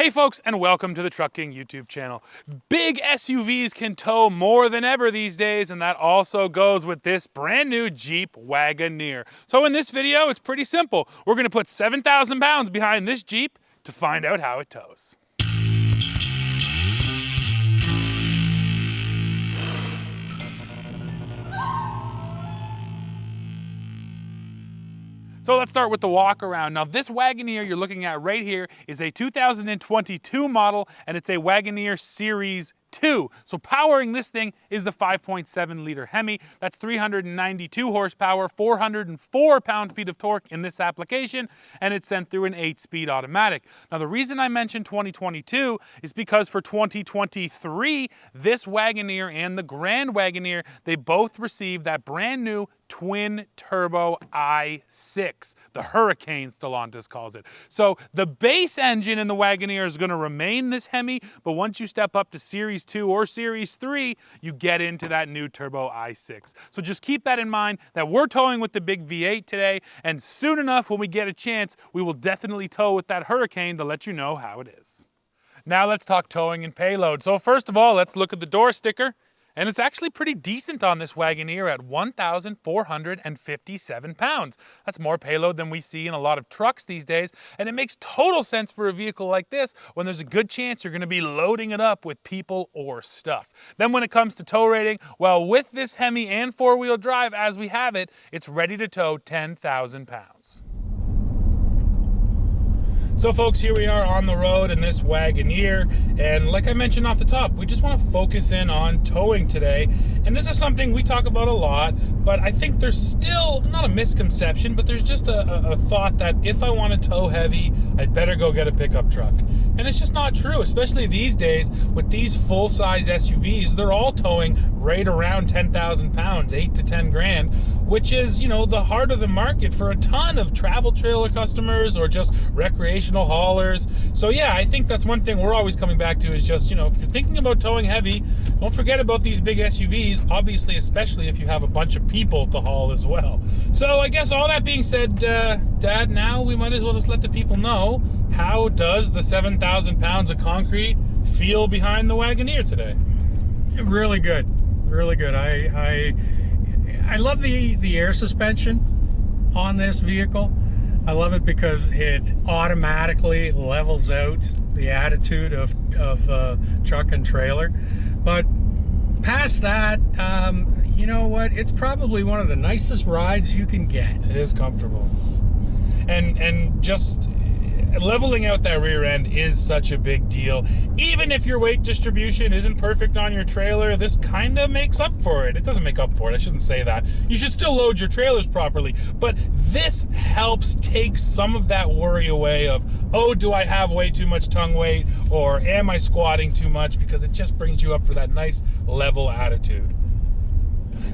Hey folks, and welcome to the Truck King YouTube channel. Big SUVs can tow more than ever these days, and that also goes with this brand new Jeep Wagoneer. So in this video, it's pretty simple. We're gonna put 7,000 pounds behind this Jeep to find out how it tows. So let's start with the walk around. Now this Wagoneer you're looking at right here is a 2022 model, and it's a Wagoneer Series 2. So powering this thing is the 5.7 liter Hemi. That's 392 horsepower, 404 pound-feet of torque in this application, and it's sent through an 8-speed automatic. Now the reason I mentioned 2022 is because for 2023, this Wagoneer and the Grand Wagoneer, they both received that brand new twin turbo i6, the Hurricane Stellantis calls it. So the base engine in the Wagoneer is going to remain this Hemi, but once you step up to Series 2 or Series 3, you get into that new turbo i6. So just keep that in mind that we're towing with the big V8 today, and soon enough when we get a chance, we will definitely tow with that Hurricane to let you know how it is. Now let's talk towing and payload. So first of all, let's look at the door sticker. And it's actually pretty decent on this Wagoneer at 1,457 pounds. That's more payload than we see in a lot of trucks these days, and it makes total sense for a vehicle like this when there's a good chance you're going to be loading it up with people or stuff. Then when it comes to tow rating, well, with this Hemi and four-wheel drive as we have it, it's ready to tow 10,000 pounds. So folks, here we are on the road in this Wagoneer, and like I mentioned off the top, we just want to focus in on towing today. And this is something we talk about a lot, but I think there's still, not a misconception, but there's just a thought that if I want to tow heavy, I'd better go get a pickup truck. And it's just not true, especially these days with these full-size SUVs. They're all towing right around 10,000 pounds, 8 to 10 grand, which is, you know, the heart of the market for a ton of travel trailer customers or just recreational haulers. So yeah, I think that's one thing we're always coming back to is just, you know, if you're thinking about towing heavy, don't forget about these big SUVs, obviously, especially if you have a bunch of people to haul as well. So I guess all that being said, Dad, now we might as well just let the people know, how does the 7,000 pounds of concrete feel behind the Wagoneer today? Really good, really good. I love the air suspension on this vehicle. I love it because it automatically levels out the attitude of truck and trailer. But past that, you know what? It's probably one of the nicest rides you can get. It is comfortable. And just leveling out that rear end is such a big deal. Even if your weight distribution isn't perfect on your trailer, this kind of makes up for it. It doesn't make up for it, I shouldn't say that. You should still load your trailers properly, but this helps take some of that worry away of, oh, do I have way too much tongue weight, or am I squatting too much, because it just brings you up for that nice level attitude.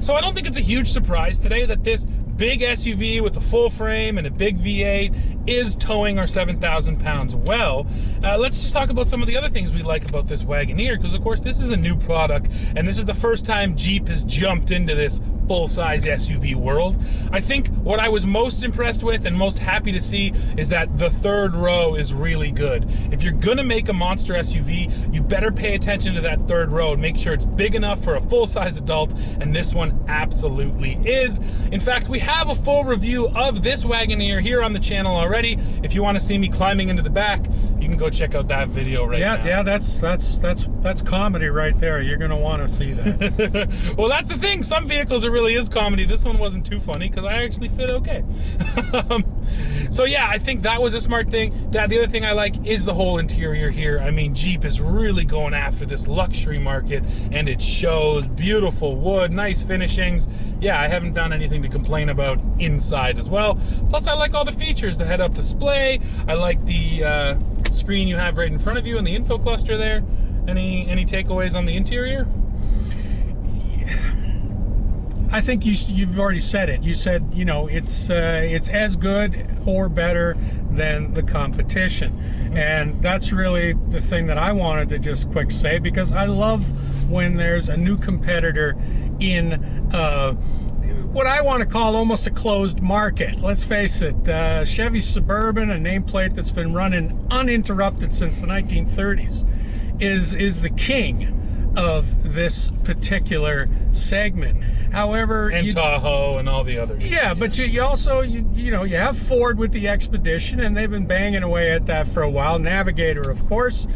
So I don't think it's a huge surprise today that this big SUV with a full frame and a big V8 is towing our 7,000 pounds well. Let's just talk about some of the other things we like about this Wagoneer, because of course this is a new product, and this is the first time Jeep has jumped into this full-size SUV world. I think what I was most impressed with and most happy to see is that the third row is really good. If you're gonna make a monster SUV, you better pay attention to that third row and make sure it's big enough for a full-size adult, and this one absolutely is. In fact, we have a full review of this Wagoneer here on the channel already. If you want to see me climbing into the back, you can go check out that video right now. Yeah, that's comedy right there. You're gonna want to see that. Well, that's the thing. Some vehicles it really is comedy. This one wasn't too funny because I actually fit okay. So yeah, I think that was a smart thing. Dad, the other thing I like is the whole interior here. I mean, Jeep is really going after this luxury market, and it shows. Beautiful wood, nice finishings. Yeah, I haven't found anything to complain about inside as well. Plus, I like all the features, the head-up display. I like the screen you have right in front of you and the info cluster there. Any takeaways on the interior? I think you've already said it. You said, you know, it's as good or better than the competition. And that's really the thing that I wanted to just quick say, because I love when there's a new competitor in what I want to call almost a closed market. Let's face it, Chevy Suburban, a nameplate that's been running uninterrupted since the 1930s, is the king of this particular segment. However, and Tahoe and all the other. Yeah, but you also you know, you have Ford with the Expedition, and they've been banging away at that for a while. Navigator, of course.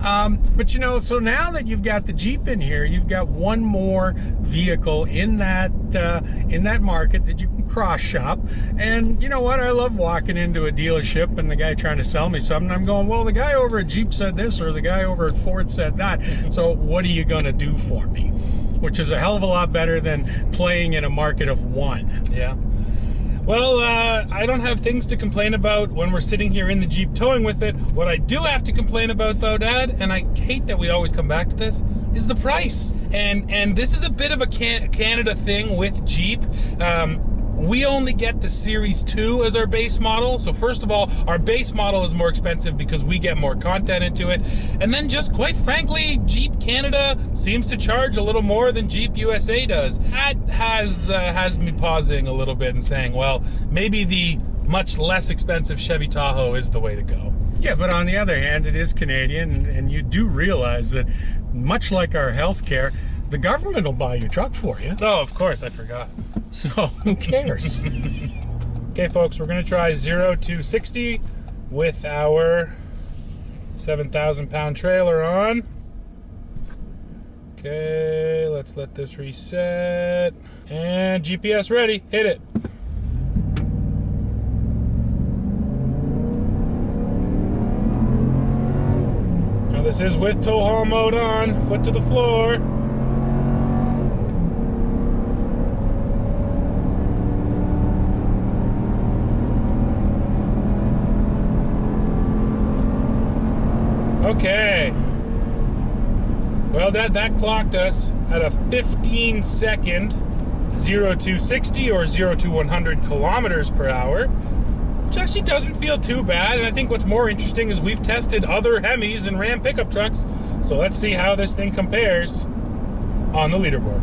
But you know, so now that you've got the Jeep in here, you've got one more vehicle in that market that you can cross shop. And you know what? I love walking into a dealership and the guy trying to sell me something. I'm going, well, the guy over at Jeep said this, or the guy over at Ford said that. So what are you going to do for me? Which is a hell of a lot better than playing in a market of one. Yeah. Well, I don't have things to complain about when we're sitting here in the Jeep towing with it. What I do have to complain about, though, Dad, and I hate that we always come back to this, is the price. And this is a bit of a Canada thing with Jeep. We only get the Series 2 as our base model. So first of all, our base model is more expensive because we get more content into it. And then just quite frankly, Jeep Canada seems to charge a little more than Jeep USA does. That has me pausing a little bit and saying, well, maybe the much less expensive Chevy Tahoe is the way to go. Yeah, but on the other hand, it is Canadian, and you do realize that much like our healthcare, the government will buy your truck for you. Oh, of course, I forgot. So who cares? Okay, folks, we're going to try 0 to 60 with our 7,000-pound trailer on. Okay, let's let this reset. And GPS ready. Hit it. Now this is with tow haul mode on. Foot to the floor. Okay. Well, that clocked us at a 15-second 0 to 60 or 0 to 100 kilometers per hour, which actually doesn't feel too bad. And I think what's more interesting is we've tested other Hemis and Ram pickup trucks. So let's see how this thing compares on the leaderboard.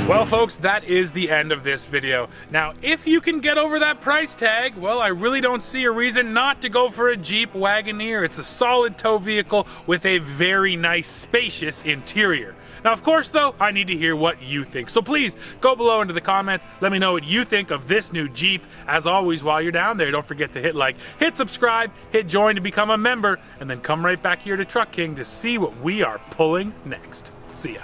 Well, folks, that is the end of this video. Now, if you can get over that price tag, well, I really don't see a reason not to go for a Jeep Wagoneer. It's a solid tow vehicle with a very nice, spacious interior. Now, of course, though, I need to hear what you think. So please, go below into the comments. Let me know what you think of this new Jeep. As always, while you're down there, don't forget to hit like, hit subscribe, hit join to become a member, and then come right back here to Truck King to see what we are pulling next. See ya.